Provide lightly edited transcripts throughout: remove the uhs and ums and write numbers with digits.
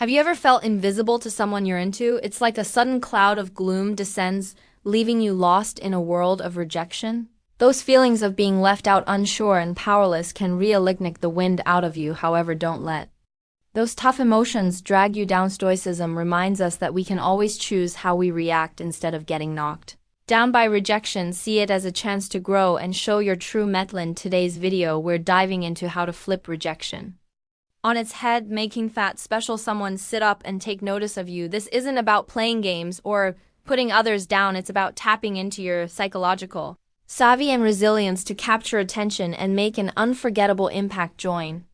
Have you ever felt invisible to someone you're into? It's like a sudden cloud of gloom descends, leaving you lost in a world of rejection. Those feelings of being left out, unsure and powerless can reignite the wind out of you, however, don't let those tough emotions drag you down. Stoicism reminds us that we can always choose how we react instead of getting knocked down by rejection. See it as a chance to grow and show your true mettle. In today's video, we're diving into how to flip rejection on its head, making that special someone sit up and take notice of you. This isn't about playing games or putting others down. It's about tapping into your psychological savvy and resilience to capture attention and make an unforgettable impact. Join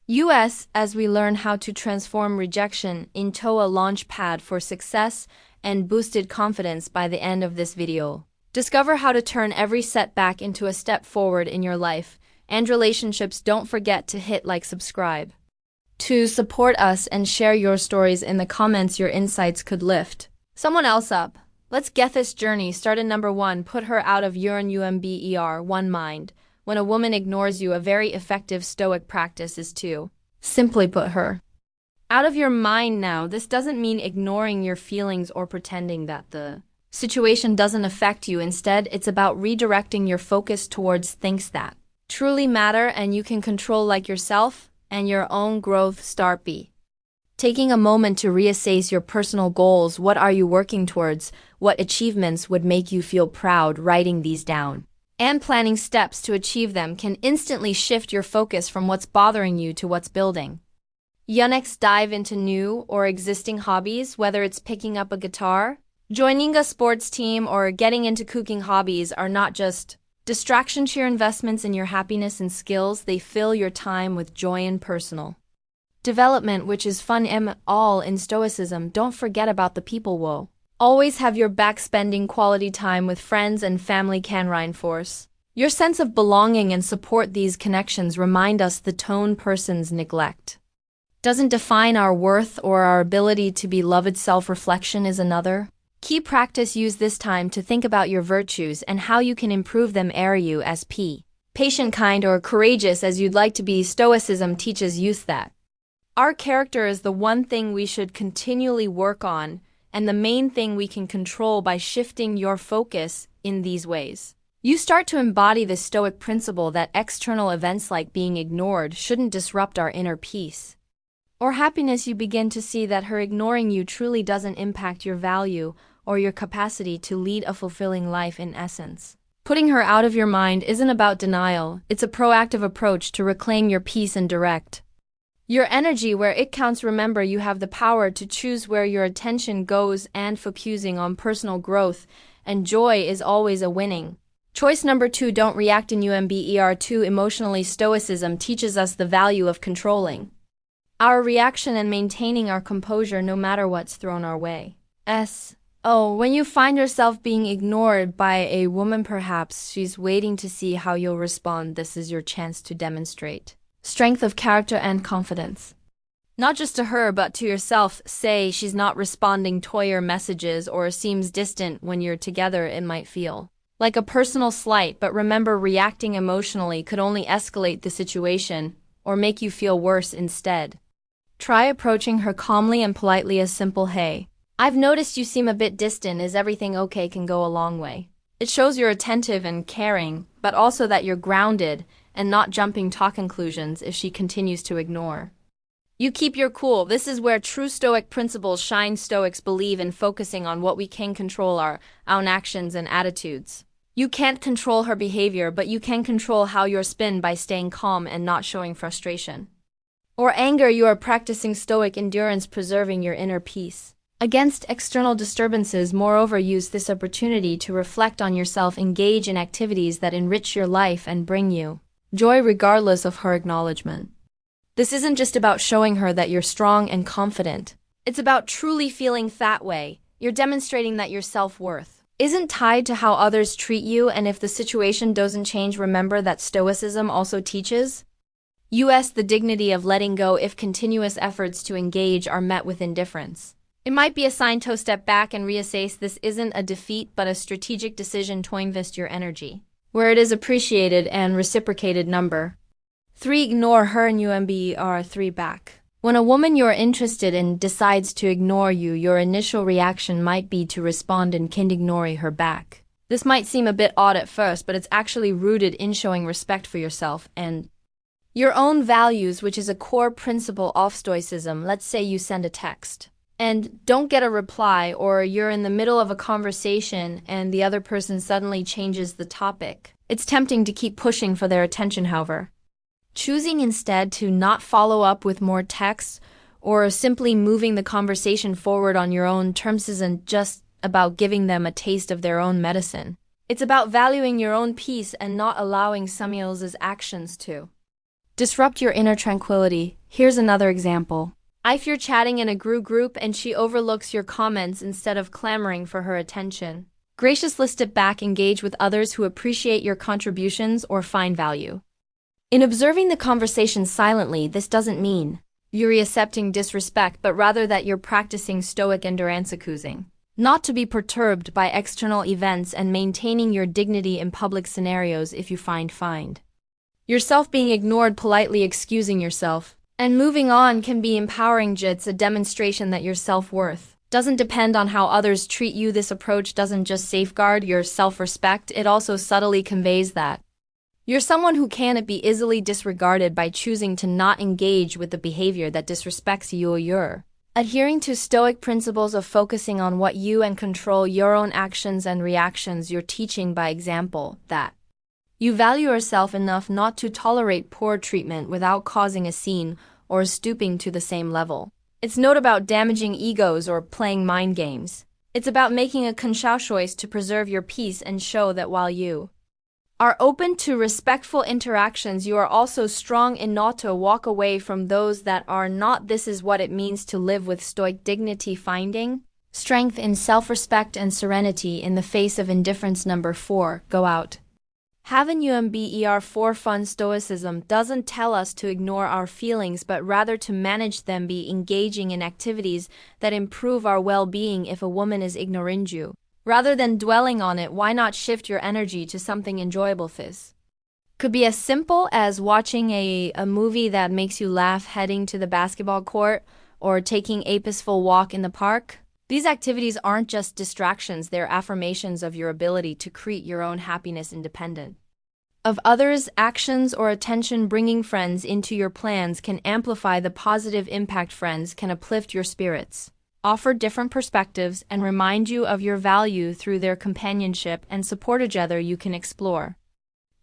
us as we learn how to transform rejection into a launch pad for success and boosted confidence. By the end of this video, discover how to turn every setback into a step forward in your life and relationships. Don't forget to hit like, subscribe to support us, and share your stories in the comments. Your insights could lift someone else up. Let's get this journey started. Number 1, put her out of your one mind. When a woman ignores you, a very effective Stoic practice is to simply put her out of your mind. Now, this doesn't mean ignoring your feelings or pretending that the situation doesn't affect you. Instead, it's about redirecting your focus towards things that truly matter and you can control, like yourself and your own growth. Start by taking a moment to reassess your personal goals. What are you working towards? What achievements would make you feel proud? Writing these down and planning steps to achieve them can instantly shift your focus from what's bothering you to what's building. Next, dive into new or existing hobbies. Whether it's picking up a guitar, joining a sports team, or getting into cooking, hobbies are not just distractions. Your investments in your happiness and skills. They fill your time with joy and personal development, which is fun. All in Stoicism, don't forget about the people will always have your back. Spending quality time with friends and family can reinforce your sense of belonging and support. These connections remind us the tone person's neglect doesn't define our worth or our ability to be loved. Self-reflection is another key practice. Use this time to think about your virtues and how you can improve them. Are you as patient, kind, or courageous as you'd like to be? Stoicism teaches youth that our character is the one thing we should continually work on, and the main thing we can control. By shifting your focus in these ways, you start to embody the Stoic principle that external events like being ignored shouldn't disrupt our inner peace or happiness. You begin to see that her ignoring you truly doesn't impact your value or your capacity to lead a fulfilling life. In essence, putting her out of your mind isn't about denial. It's a proactive approach to reclaim your peace and direct your energy where it counts. Remember, you have the power to choose where your attention goes, and focusing on personal growth and joy is always a winning choice. Number 2, don't react in too emotionally. Stoicism teaches us the value of controlling our reaction and maintaining our composure no matter what's thrown our way. When you find yourself being ignored by a woman, perhaps she's waiting to see how you'll respond. This is your chance to demonstrate strength of character and confidence, not just to her but to yourself. Say she's not responding to your messages or seems distant when you're together. It might feel like a personal slight, but remember, reacting emotionally could only escalate the situation or make you feel worse. Instead, try approaching her calmly and politely. A simple "Hey, I've noticed you seem a bit distant. Is everything okay?" can go a long way. It shows you're attentive and caring, but also that you're grounded and not jumping to conclusions. If she continues to ignore you, keep your cool. This is where true Stoic principles shine. Stoics believe in focusing on what we can control, our own actions and attitudes. You can't control her behavior, but you can control how you're spin. By staying calm and not showing frustration or anger, you are practicing Stoic endurance, preserving your inner peace against external disturbances. Moreover, use this opportunity to reflect on yourself. Engage in activities that enrich your life and bring you joy regardless of her acknowledgement. This isn't just about showing her that you're strong and confident. It's about truly feeling that way. You're demonstrating that your self-worth isn't tied to how others treat you, and if the situation doesn't change, remember that Stoicism also teaches us the dignity of letting go if continuous efforts to engage are met with indifference. It might be a sign to step back and reassess. This isn't a defeat, but a strategic decision to invest your energy where it is appreciated and reciprocated. Number 3, ignore her and back. When a woman you're interested in decides to ignore you, your initial reaction might be to respond and ignore her back. This might seem a bit odd at first, but it's actually rooted in showing respect for yourself and your own values, which is a core principle of Stoicism. Let's say you send a text and don't get a reply, or you're in the middle of a conversation and the other person suddenly changes the topic. It's tempting to keep pushing for their attention, however. Choosing instead to not follow up with more texts or simply moving the conversation forward on your own terms isn't just about giving them a taste of their own medicine. It's about valuing your own peace and not allowing someone else's actions to disrupt your inner tranquility. Here's another example. If you're chatting in a group and she overlooks your comments instead of clamoring for her attention, graciously step back, engage with others who appreciate your contributions or find value in observing the conversation silently. This doesn't mean you're accepting disrespect, but rather that you're practicing stoic endurance, accusing not to be perturbed by external events and maintaining your dignity in public scenarios. If you find yourself being ignored, politely excusing yourself and moving on can be empowering. It's a demonstration that your self-worth doesn't depend on how others treat you. This approach doesn't just safeguard your self-respect, it also subtly conveys that you're someone who can't be easily disregarded by choosing to not engage with the behavior that disrespects you. You're adhering to Stoic principles of focusing on what you and control your own actions and reactions. You're teaching by example that you value yourself enough not to tolerate poor treatment without causing a scene or stooping to the same level. It's not about damaging egos or playing mind games. It's about making a conscious choice to preserve your peace and show that while you are open to respectful interactions, you are also strong enough to walk away from those that are not. This is what it means to live with Stoic dignity, finding strength in self-respect and serenity in the face of indifference. Number 4. Go out. Have an umber for fun. Stoicism doesn't tell us to ignore our feelings, but rather to manage them, be engaging in activities that improve our well-being. If a woman is ignoring you, rather than dwelling on it, why not shift your energy to something enjoyable? This could be as simple as watching a movie that makes you laugh, heading to the basketball court, or taking a peaceful walk in the park. These activities aren't just distractions, they're affirmations of your ability to create your own happiness independent of others' actions or attention. Bringing friends into your plans can amplify the positive impact. Friends can uplift your spirits, offer different perspectives, and remind you of your value through their companionship and support. Together you can explore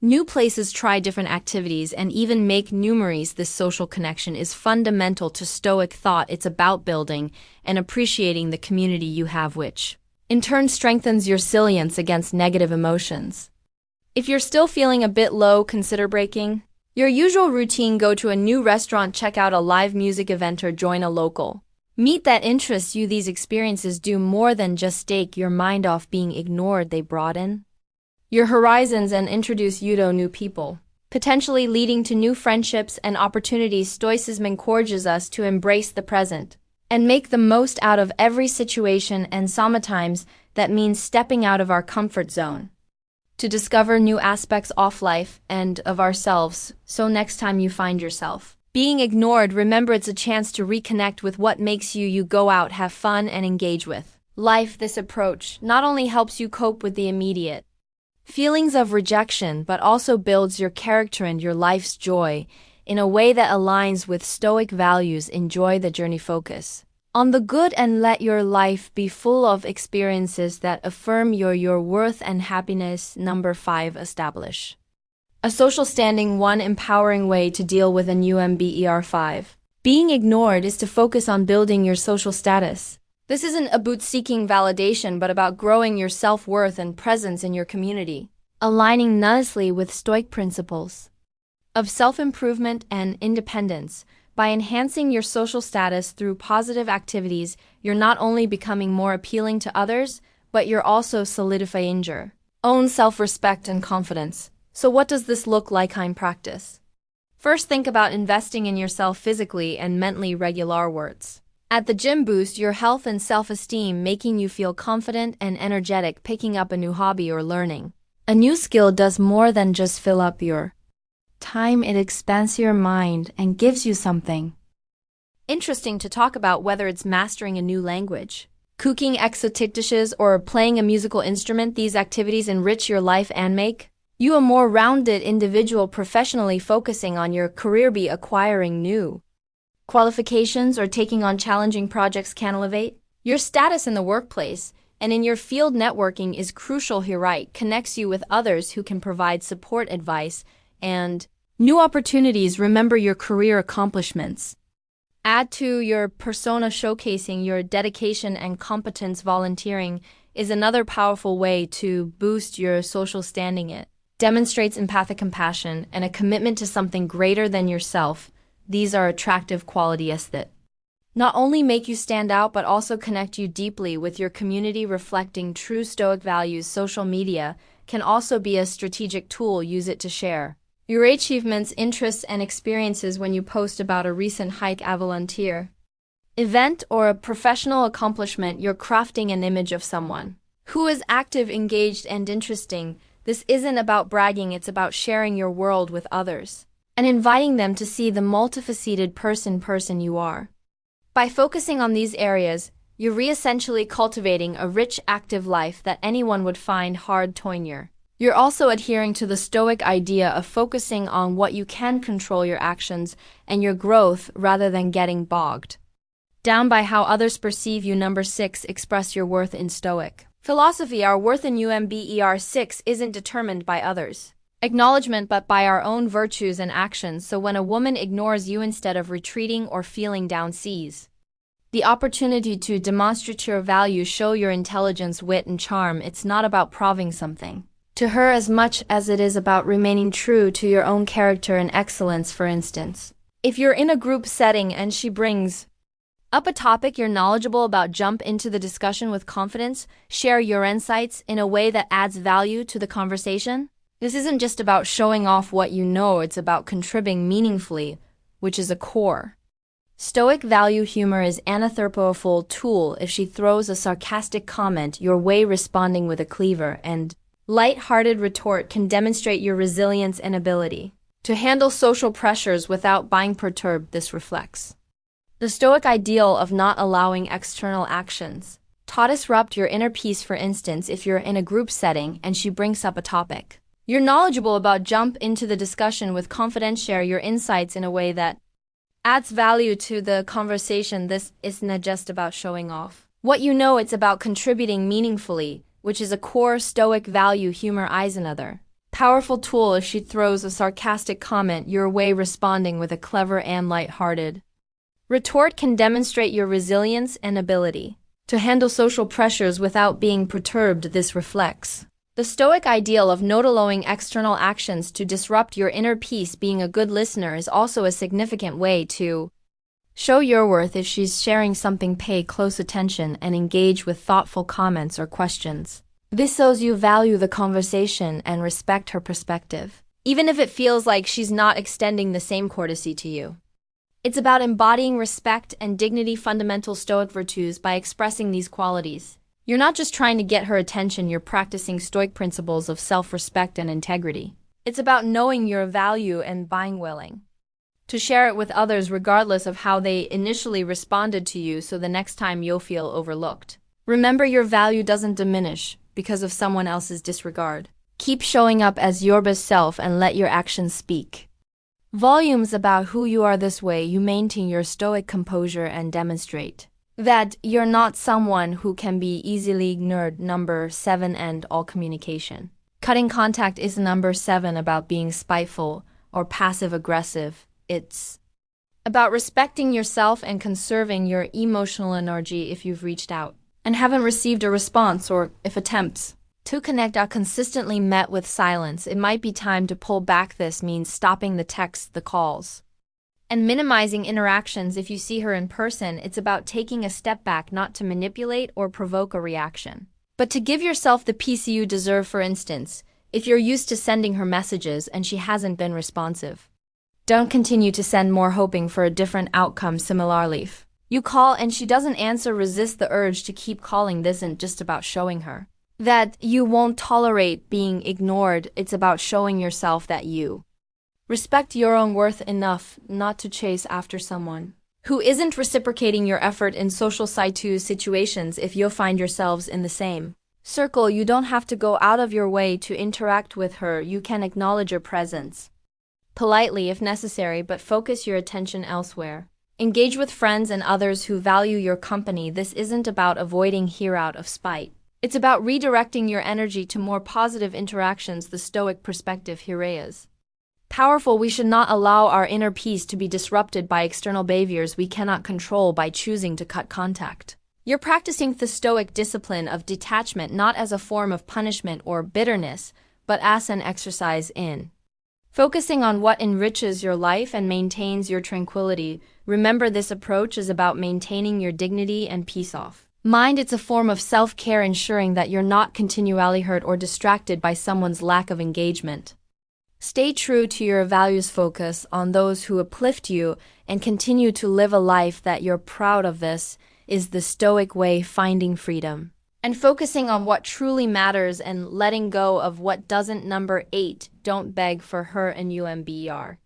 new places, try different activities, and even make new memories. This social connection is fundamental to Stoic thought. It's about building and appreciating the community you have, which in turn strengthens your resilience against negative emotions. If you're still feeling a bit low, consider breaking your usual routine. Go to a new restaurant, check out a live music event, or join a local meet that interests you. These experiences do more than just take your mind off being ignored. They broaden your horizons and introduce you to new people, potentially leading to new friendships and opportunities. Stoicism encourages us to embrace the present and make the most out of every situation, and sometimes that means stepping out of our comfort zone to discover new aspects of life and of ourselves. So next time you find yourself being ignored, remember it's a chance to reconnect with what makes you you. Go out, have fun, and engage with life. This approach not only helps you cope with the immediate feelings of rejection, but also builds your character and your life's joy in a way that aligns with Stoic values. Enjoy the journey, focus on the good, and let your life be full of experiences that affirm your worth and happiness. Number 5. Establish a social standing. One empowering way to deal with an umber 5 being ignored is to focus on building your social status. This isn't about seeking validation, but about growing your self-worth and presence in your community, aligning nicely with Stoic principles of self-improvement and independence. By enhancing your social status through positive activities, you're not only becoming more appealing to others, but you're also solidifying your own self-respect and confidence. So what does this look like in practice? First, think about investing in yourself physically and mentally. Regular words at the gym boost your health and self-esteem, making you feel confident and energetic. Picking up a new hobby or learning a new skill does more than just fill up your time. It expands your mind and gives you something interesting to talk about, whether it's mastering a new language, cooking exotic dishes, or playing a musical instrument. These activities enrich your life and make you a more rounded individual. Professionally, focusing on your career, be acquiring new qualifications or taking on challenging projects can elevate your status in the workplace, and in your field. Networking is crucial here. Right connects you with others who can provide support, advice, and new opportunities. Remember your career accomplishments add to your persona, showcasing your dedication and competence. Volunteering is another powerful way to boost your social standing. It demonstrates empathic compassion and a commitment to something greater than yourself. These are attractive qualities that not only make you stand out but also connect you deeply with your community, reflecting true Stoic values. Social media can also be a strategic tool. Use it to share your achievements, interests, and experiences. When you post about a recent hike, a volunteer event, or a professional accomplishment, you're crafting an image of someone who is active, engaged, and interesting. This isn't about bragging, it's about sharing your world with others and inviting them to see the multifaceted person you are. By focusing on these areas, you're essentially cultivating a rich, active life that anyone would find hard to ignore. You're also adhering to the Stoic idea of focusing on what you can control, your actions and your growth, rather than getting bogged down by how others perceive you. Number 6, express your worth in Stoic philosophy. Our worth in number 6 isn't determined by others' acknowledgement but by our own virtues and actions. So when a woman ignores you, instead of retreating or feeling down, seize the opportunity to demonstrate your value, show your intelligence, wit, and charm. It's not about proving something to her as much as it is about remaining true to your own character and excellence. For instance, if you're in a group setting and she brings up a topic you're knowledgeable about, jump into the discussion with confidence. Share your insights in a way that adds value to the conversation. This isn't just about showing off what you know, it's about contributing meaningfully, which is a core Stoic value. Humor is an anthropophysical tool. If she throws a sarcastic comment your way, responding with a clever and light-hearted retort can demonstrate your resilience and ability to handle social pressures without being perturbed. This reflects the Stoic ideal of not allowing external actions to disrupt your inner peace. For instance, if you're in a group setting and she brings up a topic you're knowledgeable about, jump into the discussion with confidence. Share your insights in a way that adds value to the conversation. This isn't just about showing off what you know, it's about contributing meaningfully, which is a core Stoic value. Humor is another powerful tool. If she throws a sarcastic comment your way, responding with a clever and light-hearted retort can demonstrate your resilience and ability to handle social pressures without being perturbed. This reflects the Stoic ideal of not allowing external actions to disrupt your inner peace. Being a good listener is also a significant way to show your worth. If she's sharing something, pay close attention and engage with thoughtful comments or questions. This shows you value the conversation and respect her perspective, even if it feels like she's not extending the same courtesy to you. It's about embodying respect and dignity, fundamental Stoic virtues. By expressing these qualities, you're not just trying to get her attention, you're practicing Stoic principles of self-respect and integrity. It's about knowing your value and being willing to share it with others regardless of how they initially responded to you, so the next time you'll feel overlooked. Remember, your value doesn't diminish because of someone else's disregard. Keep showing up as your best self and let your actions speak volumes about who you are. This way, you maintain your Stoic composure and demonstrate that you're not someone who can be easily ignored. Number 7, end all communication. Cutting contact is number 7 about being spiteful or passive-aggressive. It's about respecting yourself and conserving your emotional energy. If you've reached out and haven't received a response, or if attempts to connect are consistently met with silence, it might be time to pull back. This means stopping the texts, the calls, and minimizing interactions. If you see her in person, it's about taking a step back, not to manipulate or provoke a reaction, but to give yourself the peace you deserve. For instance, if you're used to sending her messages and she hasn't been responsive, don't continue to send more hoping for a different outcome. Similarly, if you call and she doesn't answer, resist the urge to keep calling. This isn't just about showing her that you won't tolerate being ignored. It's about showing yourself that you respect your own worth enough not to chase after someone who isn't reciprocating your effort in social situations if you'll find yourselves in the same circle. You don't have to go out of your way to interact with her. You can acknowledge her presence politely if necessary, but focus your attention elsewhere. Engage with friends and others who value your company. This isn't about avoiding her out of spite. It's about redirecting your energy to more positive interactions. The Stoic perspective here is powerful. We should not allow our inner peace to be disrupted by external behaviors we cannot control by choosing to cut contact. You're practicing the Stoic discipline of detachment not as a form of punishment or bitterness, but as an exercise in focusing on what enriches your life and maintains your tranquility. Remember, this approach is about maintaining your dignity and peace of mind. It's a form of self-care, ensuring that you're not continually hurt or distracted by someone's lack of engagement. Stay true to your values, focus on those who uplift you, and continue to live a life that you're proud of. This is the Stoic way, finding freedom and focusing on what truly matters and letting go of what doesn't. Number 8, don't beg for her and UMBR.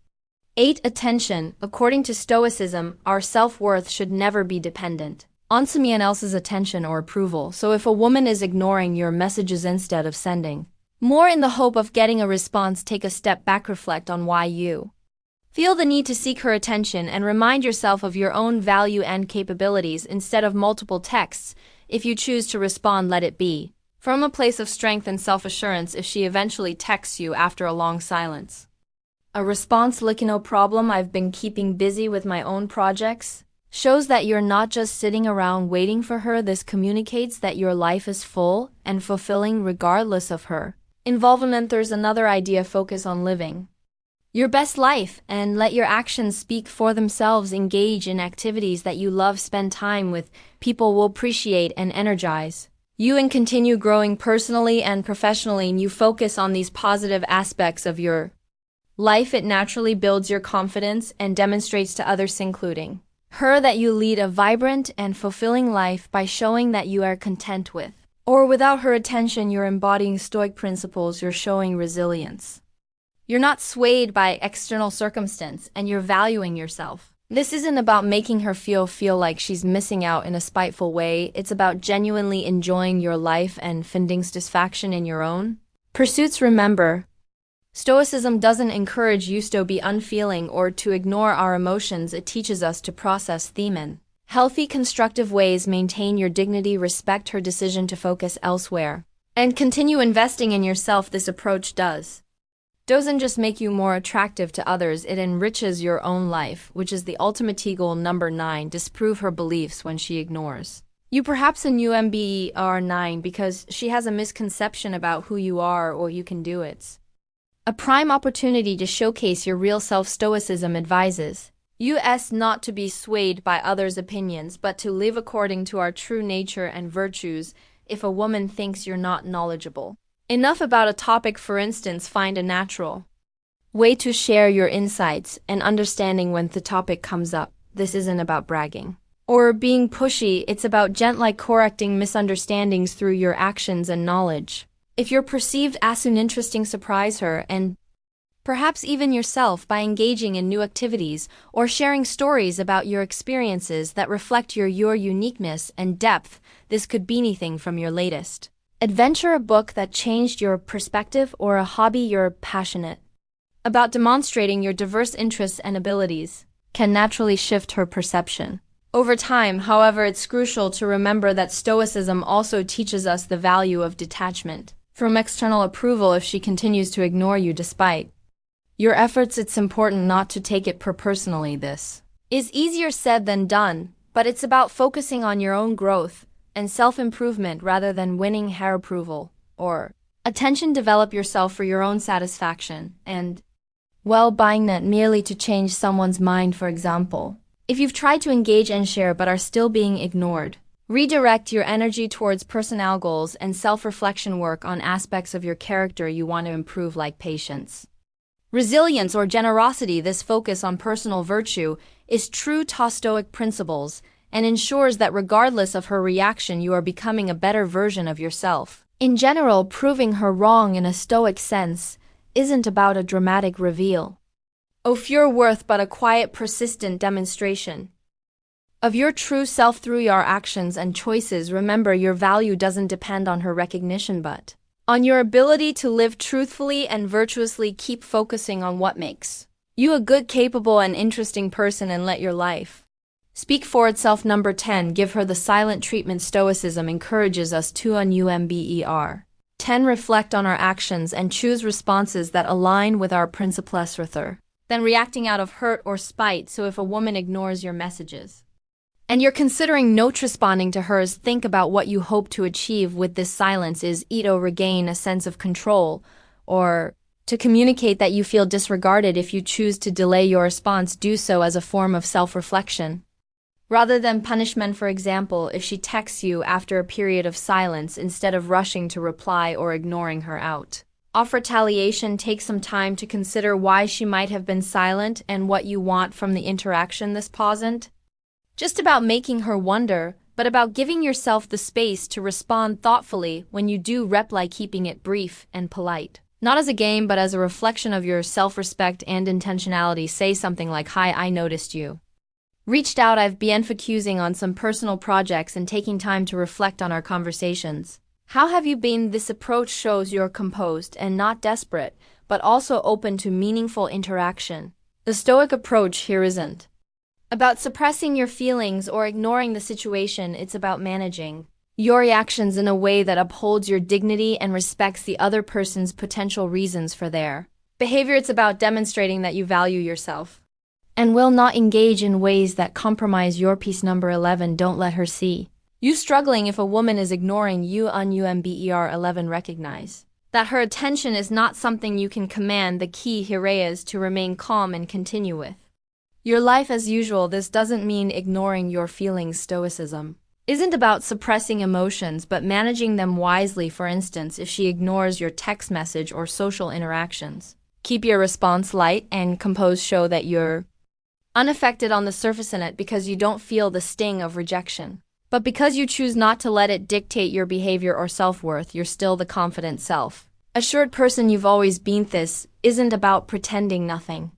8. Attention. According to Stoicism, our self-worth should never be dependent on someone else's attention or approval. So if a woman is ignoring your messages instead of sending more in the hope of getting a response, take a step back, reflect on why you feel the need to seek her attention, and remind yourself of your own value and capabilities. Instead of multiple texts, if you choose to respond, let it be from a place of strength and self-assurance. If she eventually texts you after a long silence, a response like "No problem, I've been keeping busy with my own projects," shows that you're not just sitting around waiting for her. This communicates that your life is full and fulfilling regardless of her involvement. There's another idea: focus on living your best life and let your actions speak for themselves. Engage in activities that you love. Spend time with people who appreciate and energize you, and continue growing personally and professionally. And you focus on these positive aspects of your life, it naturally builds your confidence and demonstrates to others, including her, that you lead a vibrant and fulfilling life. By showing that you are content with or without her attention, you're embodying Stoic principles. You're showing resilience. You're not swayed by external circumstance, and you're valuing yourself. This isn't about making her feel like she's missing out in a spiteful way. It's about genuinely enjoying your life and finding satisfaction in your own pursuits. Remember, Stoicism doesn't encourage you to be unfeeling or to ignore our emotions. It teaches us to process them in healthy, constructive ways. Maintain your dignity, respect her decision to focus elsewhere, and continue investing in yourself. This approach doesn't just make you more attractive to others, it enriches your own life, which is the ultimate goal. Number 9, disprove her beliefs when she ignores you. Perhaps in UMBR 9 because she has a misconception about who you are or you can do. It's a prime opportunity to showcase your real self. Stoicism advises us not to be swayed by others' opinions, but to live according to our true nature and virtues. If a woman thinks you're not knowledgeable enough about a topic, for instance, find a natural way to share your insights and understanding when the topic comes up. This isn't about bragging or being pushy, it's about gently correcting misunderstandings through your actions and knowledge. If you're perceived as an interesting, surprise her and perhaps even yourself by engaging in new activities or sharing stories about your experiences that reflect your uniqueness and depth. This could be anything from your latest adventure, a book that changed your perspective, or a hobby you're passionate about. Demonstrating your diverse interests and abilities can naturally shift her perception over time. However, it's crucial to remember that Stoicism also teaches us the value of detachment from external approval. If she continues to ignore you despite your efforts, it's important not to take it personally. This is easier said than done, but it's about focusing on your own growth and self-improvement rather than winning her approval or attention. Develop yourself for your own satisfaction and well-being, not merely to change someone's mind. For example, if you've tried to engage and share but are still being ignored, redirect your energy towards personal goals and self-reflection. Work on aspects of your character you want to improve, like patience, resilience, or generosity. This focus on personal virtue is true to Stoic principles and ensures that regardless of her reaction, you are becoming a better version of yourself. In general, proving her wrong in a Stoic sense isn't about a dramatic reveal of your worth, but a quiet, persistent demonstration of your true self through your actions and choices. Remember, your value doesn't depend on her recognition but on your ability to live truthfully and virtuously. Keep focusing on what makes you a good, capable, and interesting person and let your life speak for itself. Number 10. Give her the silent treatment. Stoicism encourages us to unumber 10. Reflect on our actions and choose responses that align with our principles rather than reacting out of hurt or spite. So if a woman ignores your messages and you're considering not responding to hers, think about what you hope to achieve with this silence. Is it to regain a sense of control, or to communicate that you feel disregarded? If you choose to delay your response, do so as a form of self-reflection rather than punishment. For example, if she texts you after a period of silence, instead of rushing to reply or ignoring her out of retaliation, take some time to consider why she might have been silent and what you want from the interaction. This pause isn't just about making her wonder, but about giving yourself the space to respond thoughtfully. When you do reply, keeping it brief and polite, not as a game but as a reflection of your self-respect and intentionality. Say something like, "Hi, I noticed you reached out. I've been focusing on some personal projects and taking time to reflect on our conversations. How have you been?" This approach shows you're composed and not desperate, but also open to meaningful interaction. The Stoic approach here isn't about suppressing your feelings or ignoring the situation. It's about managing your reactions in a way that upholds your dignity and respects the other person's potential reasons for their behavior. It's about demonstrating that you value yourself and will not engage in ways that compromise your peace. Number 11. Don't let her see you struggling. If a woman is ignoring you unumber 11, recognize that her attention is not something you can command. The key here is to remain calm and continue with your life as usual. This doesn't mean ignoring your feelings. Stoicism isn't about suppressing emotions, but managing them wisely. For instance, if she ignores your text message or social interactions, keep your response light and composed. Show that you're unaffected on the surface in it because you don't feel the sting of rejection, but because you choose not to let it dictate your behavior or self-worth. You're still the confident self-assured person you've always been. This isn't about pretending nothing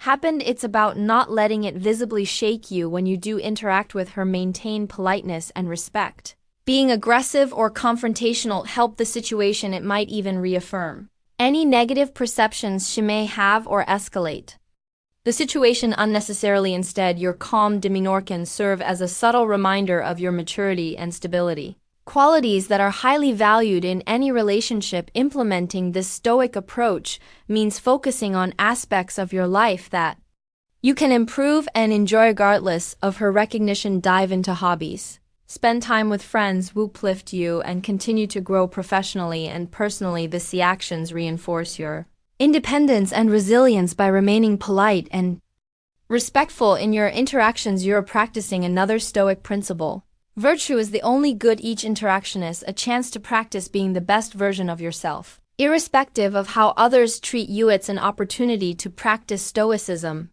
happened. It's about not letting it visibly shake you. When you do interact with her, maintain politeness and respect. Being aggressive or confrontational help the situation. It might even reaffirm any negative perceptions she may have or escalate the situation unnecessarily. Instead, your calm demeanor can serve as a subtle reminder of your maturity and stability, qualities that are highly valued in any relationship. Implementing this Stoic approach means focusing on aspects of your life that you can improve and enjoy regardless of her recognition. Dive into hobbies, spend time with friends who uplift you, and continue to grow professionally and personally. The actions reinforce your independence and resilience. By remaining polite and respectful in your interactions, you're practicing another Stoic principle. Virtue is the only good. Each interaction is a chance to practice being the best version of yourself, irrespective of how others treat you. It's an opportunity to practice Stoicism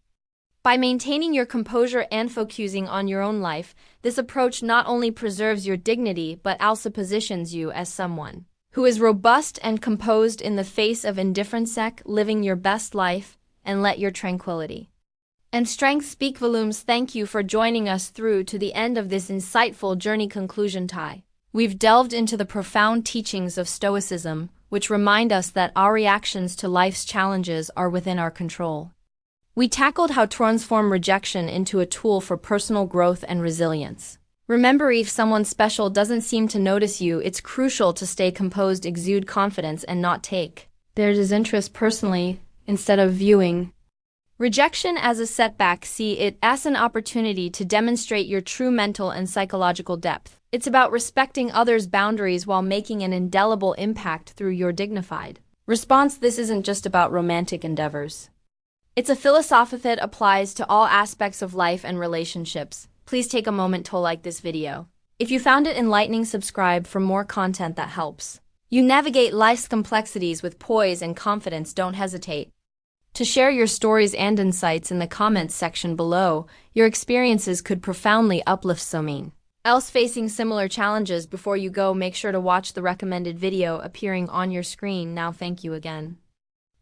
by maintaining your composure and focusing on your own life. This approach not only preserves your dignity but also positions you as someone who is robust and composed in the face of indifference. Living your best life and let your tranquility and strength speak volumes. Thank you for joining us through to the end of this insightful journey. Conclusion. We've delved into the profound teachings of Stoicism, which remind us that our reactions to life's challenges are within our control. We tackled how to transform rejection into a tool for personal growth and resilience. Remember, if someone special doesn't seem to notice you, it's crucial to stay composed, exude confidence, and not take their disinterest personally. Instead of viewing rejection as a setback, see it as an opportunity to demonstrate your true mental and psychological depth. It's about respecting others' boundaries while making an indelible impact through your dignified response. This isn't just about romantic endeavors. It's a philosophy that applies to all aspects of life and relationships. Please take a moment to like this video. If you found it enlightening, subscribe for more content that helps you navigate life's complexities with poise and confidence. Don't hesitate to share your stories and insights in the comments section below. Your experiences could profoundly uplift someone else facing similar challenges. Before you go, make sure to watch the recommended video appearing on your screen now. Thank you again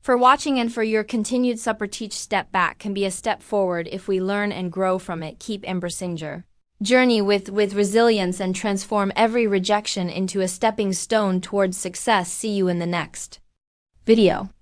for watching and for your continued support. Each step back can be a step forward if we learn and grow from it. Keep embracing your journey with resilience and transform every rejection into a stepping stone towards success. See you in the next video.